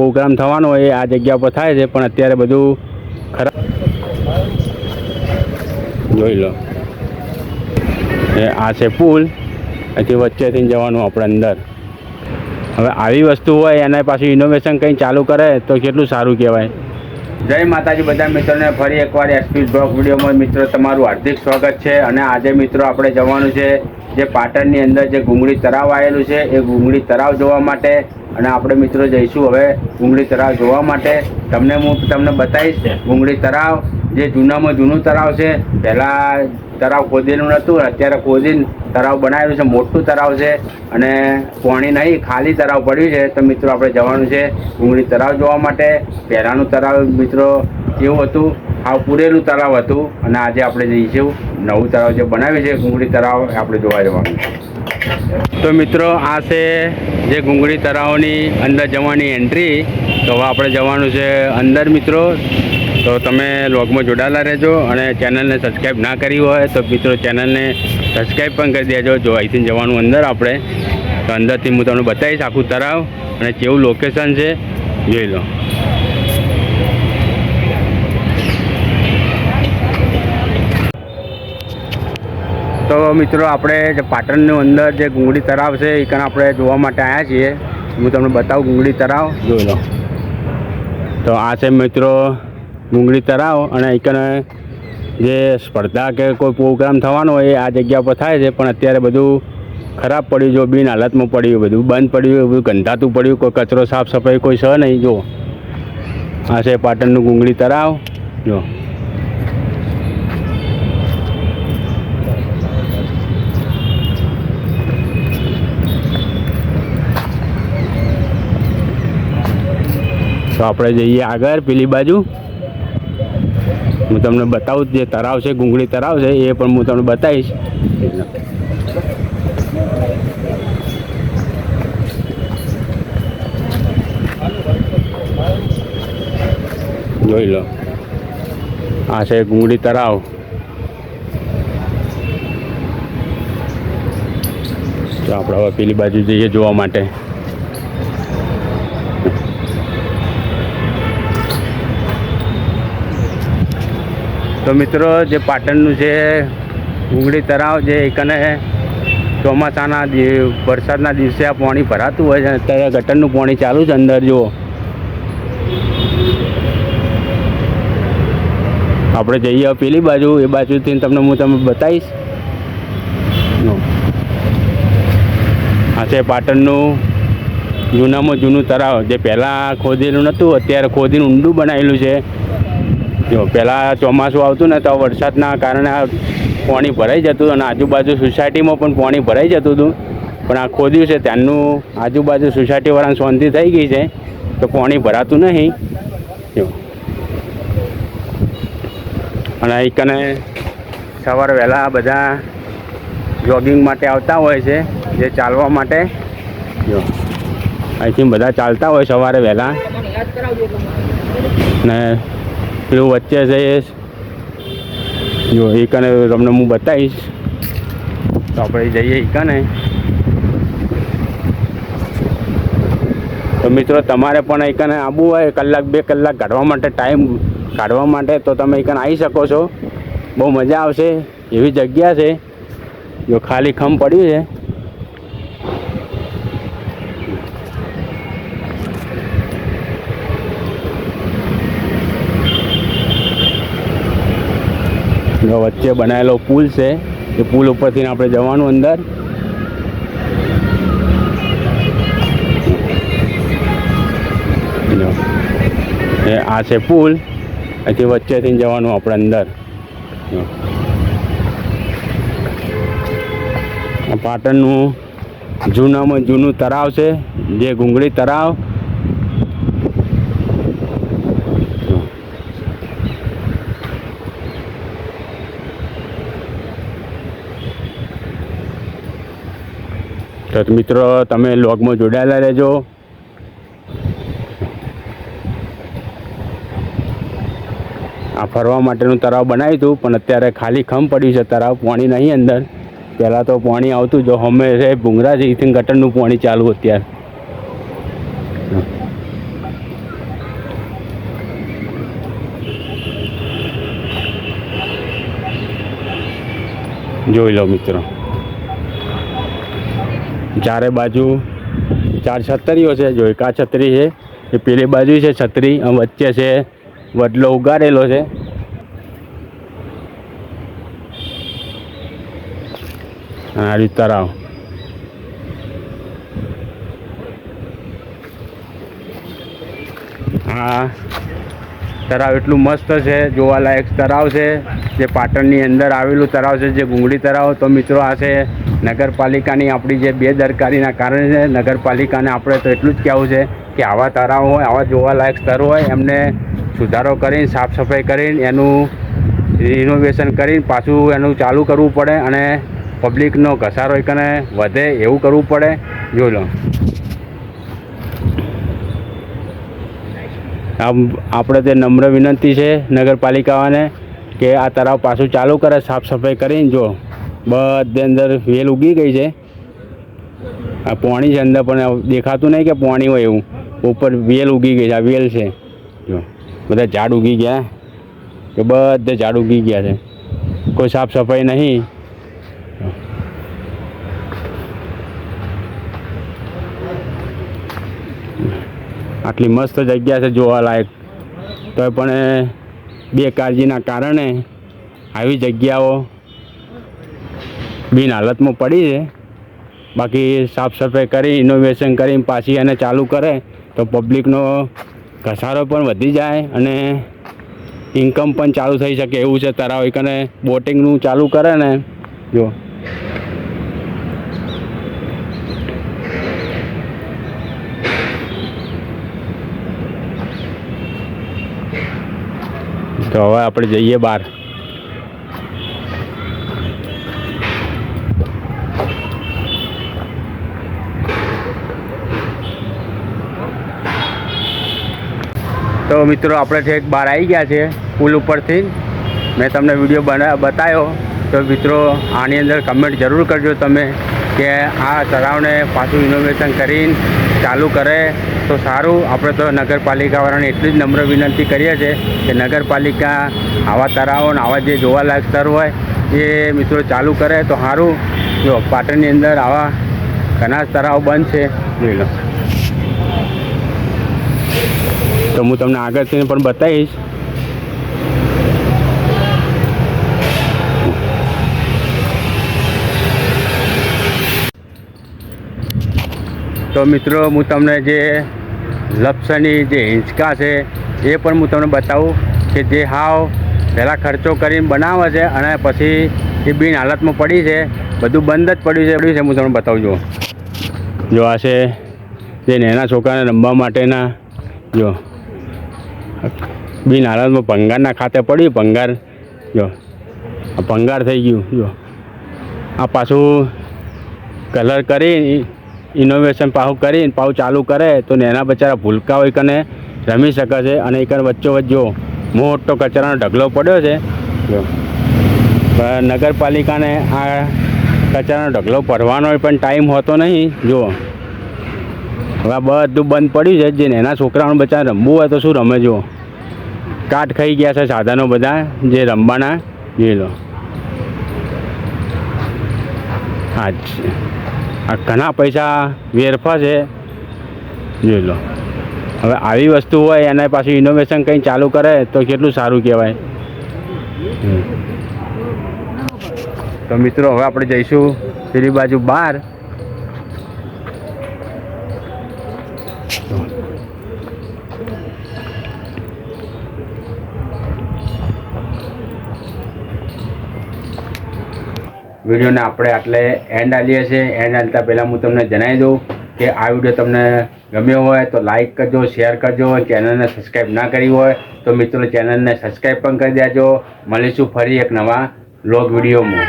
Programme થવાનો હોય એ આ જગ્યા પર થાય છે, પણ અત્યારે બધું ખરાબ. જોઈ લો, આ છે પુલ, અહીંથી વચ્ચેથી જવાનું આપણે અંદર. હવે આવી વસ્તુ હોય એના પાછું ઇનોવેશન કંઈ ચાલુ કરે તો કેટલું સારું કહેવાય. જય માતાજી બધા મિત્રોને ફરી એકવાર એસપી બ્લોગ વિડીયોમાં મિત્રો તમારું હાર્દિક સ્વાગત છે. અને આજે મિત્રો આપણે જવાનું છે જે પાટણની અંદર જે ગુંગળી તળાવ આવેલું છે એ ગુંગળી તળાવ જોવા માટે. અને આપણે મિત્રો જઈશું હવે ગુંગળી તળાવ જોવા માટે. હું તમને બતાવીશ ગુંગળી તળાવ જે જૂનામાં જૂનું તળાવ છે. પહેલાં તળાવ ખોદેલું નહોતું, અત્યારે ખોદીને તળાવ બનાવેલું છે. મોટું તળાવ છે અને પાણી નહીં, ખાલી તળાવ પડ્યું છે. તો મિત્રો આપણે જવાનું છે ગુંગળી તળાવ જોવા માટે. પહેલાંનું તળાવ મિત્રો એવું હતું, હાવ પૂરેલું તળાવ હતું. અને આજે આપણે જઈશું નવું તળાવ જે બનાવ્યું છે ગુંગળી તળાવ આપણે જોવા જવાનું. તો મિત્રો આ છે જે ગુંગળી તળાવની અંદર જવાની એન્ટ્રી. તો હવે આપણે જવાનું છે અંદર મિત્રો. તો તમે વ્લોગમાં જોડાયેલા રહેજો અને ચેનલને સબસ્ક્રાઈબ ના કરી હોય તો મિત્રો ચેનલને સબસ્ક્રાઈબ પણ કરી દેજો. જો અહીંથી જવાનું અંદર આપણે, તો અંદરથી હું તમને બતાવીશ આખું તળાવ અને કેવું લોકેશન છે જોઈ લો. તો મિત્રો આપણે જે પાટણની અંદર જે ગુંગળી તળાવ છે એ કારણે આપણે જોવા માટે આવ્યા છીએ. હું તમને બતાવું ગુંગળી તળાવ જોઈ લો. તો આ છે મિત્રો ગુંગળી તળાવ અને અહીં જે સ્પર્ધા કે કોઈ પ્રોગ્રામ થવાનો હોય એ આ જગ્યા પર થાય છે, પણ અત્યારે બધું ખરાબ પડ્યું. જો બિન હાલતમાં પડ્યું, બધું બંધ પડ્યું, બધું ગંધાતું પડ્યું, કોઈ કચરો સાફ સફાઈ કોઈ છે નહીં. જો આ છે પાટણનું ગુંગળી તળાવ. જો તો આપણે જઈએ આગળ પેલી બાજુ. હું તમને બતાવું જે તળાવ છે ગુંગળી તળાવ છે એ પણ હું તમને બતાવીશ. જોઈ લો, આ છે ગુંગળી તળાવ. તો આપણે હવે પેલી બાજુ જઈએ જોવા માટે. તો મિત્રો જે પાટણનું છે ગુંગળી તળાવ જે એકને ચોમાસાના વરસાદના દિવસે આ પાણી ભરાતું હોય છે. અત્યારે ગટરનું પાણી ચાલુ છે અંદર. જુઓ આપણે જઈએ પેલી બાજુ, એ બાજુથી તમને બતાવીશ. આ છે પાટણનું જૂનામાં જૂનું તળાવ જે પહેલાં ખોદેલું નહોતું, અત્યારે ખોદીને ઊંડું બનાવેલું છે. જો પહેલાં ચોમાસું આવતું ને તો વરસાદના કારણે આ પાણી ભરાઈ જતું અને આજુબાજુ સોસાયટીમાં પણ પાણી ભરાઈ જતું હતું. પણ આ ખોદ્યું છે ત્યાંનું આજુબાજુ સોસાયટીવાળાને શાંતિ થઈ ગઈ છે, તો પાણી ભરાતું નહીં. જો અને અહીંકને સવારે વહેલા બધા જોગિંગ માટે આવતા હોય છે, જે ચાલવા માટે. જો અહીંથી બધા ચાલતા હોય સવારે વહેલા. ને પેલું વચ્ચે છે જો એ કને તમને હું બતાવીશ. તો આપણે જઈએ એ કને. તો મિત્રો તમારે પણ એ કને આવવું હોય કલાક બે કલાક કાઢવા માટે, ટાઈમ કાઢવા માટે, તો તમે એ કને આવી શકો છો. બહુ મજા આવશે એવી જગ્યા છે. જો ખાલી ખમ પડ્યું છે. વચ્ચે બનાવેલો પુલ છે, એ પુલ ઉપરથી આપણે જવાનું અંદર. આ છે પુલ, અહીંથી વચ્ચેથી જવાનું આપણે અંદર. પાટણનું જૂનામાં જૂનું તળાવ છે જે ગુંગળી તળાવ. તો મિત્રો તમે વ્લોગમાં જોડાયેલા રહેજો. આ ફરવા માટેનું તળાવ બનાવ્યું હતું, પણ અત્યારે ખાલી ખમ પડ્યું છે તળાવ, પાણી નહીં અંદર. પહેલાં તો પાણી આવતું, જો હંમેશા ભૂંગરા છે, અહીંથી ગટરનું પાણી ચાલુ અત્યારે. જોઈ લો મિત્રો, ચારે બાજુ 4 છત્રીઓ છે. જો એક આ છત્રી છે, એ પેલી બાજુ છે છત્રી, વચ્ચે છે વડલો ઉગાડેલો છે. આ રીતે તળાવ, આ તળાવ એટલું મસ્ત છે, જોવાલાયક તળાવ છે, જે પાટણની અંદર આવેલું તળાવ છે, જે ગુંગળી તળાવ. તો મિત્રો આ છે નગરપાલિકાની આપણી જે બેદરકારીના કારણે છે. નગરપાલિકાને આપણે તો એટલું જ કહેવું છે કે આવા તળાવ હોય, આવા જોવાલાયક સ્થળ હોય, એમને સુધારો કરીને, સાફ સફાઈ કરીને, એનું રિનોવેશન કરીને પાછું એનું ચાલુ કરવું પડે અને પબ્લિકનો ઘસારો એકને વધે એવું કરવું પડે. જોઈ લો, આપણે તે નમ્ર વિનંતી છે નગરપાલિકાવાને કે આ તળાવ પાછું ચાલુ કરે, સાફ સફાઈ કરીને. જો બધે અંદર વેલ ઉગી ગઈ છે, આ પાણી છે અંદર, પણ દેખાતું નહીં કે પાણી હોય એવું. ઉપર વેલ ઉગી ગઈ છે, આ વેલ છે. જો બધા ઝાડ ઉગી ગયા, કે બધે ઝાડ ઉગી ગયા છે, કોઈ સાફ સફાઈ નહીં. આટલી મસ્ત જગ્યા છે જોવાલાયક, તો પણ બેકાળજીના કારણે આવી જગ્યાઓ બિન હાલતમાં પડી છે. બાકી સાફ સફાઈ કરી, ઇનોવેશન કરીને પાછી એને ચાલુ કરે તો પબ્લિકનો ઘસારો પણ વધી જાય અને ઇન્કમ પણ ચાલુ થઈ શકે એવું છે. તળાવ એકને બોટિંગનું ચાલુ કરે ને, જો તો હવે આપણે જઈએ બહાર. તો મિત્રો આપણે ઠેક બહાર આવી ગયા છે પુલ ઉપરથી. મેં તમને વિડીયો બતાવ્યો. તો મિત્રો આની અંદર કમેન્ટ જરૂર કરજો તમે કે આ તળાવને પાછું ઇનોવેશન કરીને ચાલુ કરે તો સારું. આપણે તો નગરપાલિકાવાળાને એટલી જ નમ્ર વિનંતી કરીએ છીએ કે નગરપાલિકા આવા તળાવો ને આવા જે જોવાલાયક સ્થળ હોય એ મિત્રો ચાલુ કરે તો સારું. જો પાટણની અંદર આવા ઘણા તળાવ બંધ છે, જોઈ લો. તો હું તમને આગળથી પણ બતાવીશ. તો મિત્રો હું તમને જે લપસણી જે હિંચકા છે એ પણ હું તમને બતાવું કે જે હાવ પહેલાં ખર્ચો કરીને બનાવે છે અને પછી એ બિન હાલતમાં પડી છે, બધું બંધ જ પડ્યું છે. હું તમને બતાવું છું. જો આ છે જે નાના છોકરાને રમવા માટેના, જો બિન હાલતમાં ભંગારના ખાતે પડ્યું. ભંગાર, જો આ ભંગાર થઈ ગયું. જો આ પાછું કલર કરી ઇનોવેશન પાછું કરીને પાછું ચાલુ કરે તો નાના બચારા ભૂલકા હોય કને રમી શકે છે. અને એક વચ્ચોવચ્ચ જો મોટો કચરાનો ઢગલો પડ્યો છે. જો નગરપાલિકાને આ કચરાનો ઢગલો ભરવાનો પણ ટાઈમ હોતો નહીં. જુઓ હવે બધું બંધ પડ્યું છે. જે નાના છોકરાઓને બચારા રમવું હોય તો શું રમે? જુઓ કાટ ખાઈ ગયા છે સાધનો બધા જે રમવાના. જોઈ લો, આ ઘણા પૈસા વેરફા છે. જોઈ લો, હવે આવી વસ્તુ હોય એના પાછું ઇનોવેશન કંઈ ચાલુ કરે તો કેટલું સારું કહેવાય. તો મિત્રો હવે આપણે જઈશું પેલી બાજુ બહાર. વિડીયોને આપણે આટલે એન્ડ આલીએ છીએ. એન્ડ આલતા પહેલાં હું તમને જણાવી દઉં કે આ વિડીયો તમને ગમ્યો હોય તો લાઇક કરજો, શેર કરજો. ચેનલને સબસ્ક્રાઈબ ના કરી હોય તો મિત્રો ચેનલને સબસ્ક્રાઈબ પણ કરી દેજો. મળીશું ફરી એક નવા વ્લોગ વિડીયોમાં.